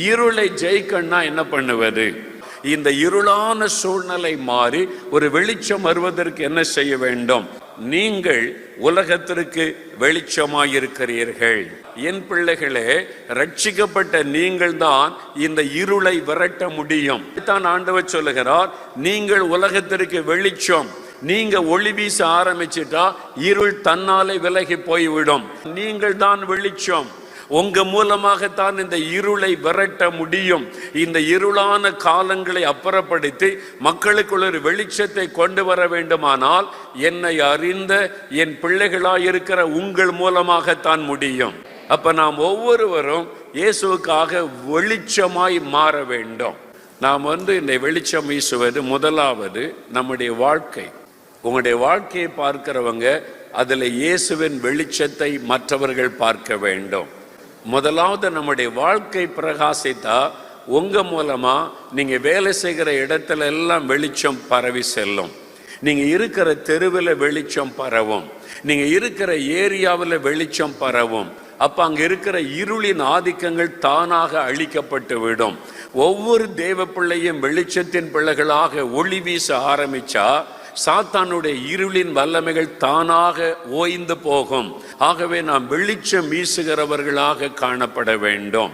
இருளை ஜெயிக்கணும்னா என்ன பண்ணுவது? இந்த இருளான சூழ்நிலை மாறி ஒரு வெளிச்சம் வருவதற்கு என்ன செய்ய வேண்டும்? நீங்கள் உலகத்திற்கு வெளிச்சமாயிருக்கிறீர்கள். என் பிள்ளைகளே, ரட்சிக்கப்பட்ட நீங்கள் தான் இந்த இருளை விரட்ட முடியும். தான் ஆண்டவர் சொல்லுகிறார், நீங்கள் உலகத்திற்கு வெளிச்சம். நீங்க ஒளி வீச ஆரம்பிச்சிட்டா இருள் தன்னாலே விலகி போய்விடும். நீங்கள் தான் வெளிச்சம். உங்க மூலமாகத்தான் இந்த இருளை விரட்ட முடியும். இந்த இருளான காலங்களை அப்புறப்படுத்தி மக்களுக்குள்ள ஒரு வெளிச்சத்தை கொண்டு வர வேண்டுமானால் என்னை அறிந்த என் பிள்ளைகளாயிருக்கிற உங்கள் மூலமாகத்தான் முடியும். அப்ப நாம் ஒவ்வொருவரும் இயேசுவுக்காக வெளிச்சமாய் மாற வேண்டும். நாம் இந்த வெளிச்சம் வீசுவது முதலாவது நம்முடைய வாழ்க்கை. உங்களுடைய வாழ்க்கையை பார்க்கிறவங்க அதுல இயேசுவின் வெளிச்சத்தை மற்றவர்கள் பார்க்க வேண்டும். முதலாவது நம்முடைய வாழ்க்கை பிரகாசித்தா உங்க மூலமா நீங்க வேலை செய்கிற இடத்துல எல்லாம் வெளிச்சம் பரவி செல்லும். நீங்க இருக்கிற தெருவில் வெளிச்சம் பரவும். நீங்க இருக்கிற ஏரியாவில் வெளிச்சம் பரவும். அப்ப அங்க இருக்கிற இருளின் ஆதிக்கங்கள் தானாக அழிக்கப்பட்டு விடும். ஒவ்வொரு தேவ பிள்ளையும் வெளிச்சத்தின் பிள்ளைகளாக ஒளி வீச ஆரம்பிச்சா சாத்தானுடைய இருளின் வல்லமைகள் தானாக ஓய்ந்து போகும். ஆகவே நாம் வெளிச்சம் வீசுகிறவர்களாக காணப்பட வேண்டும்.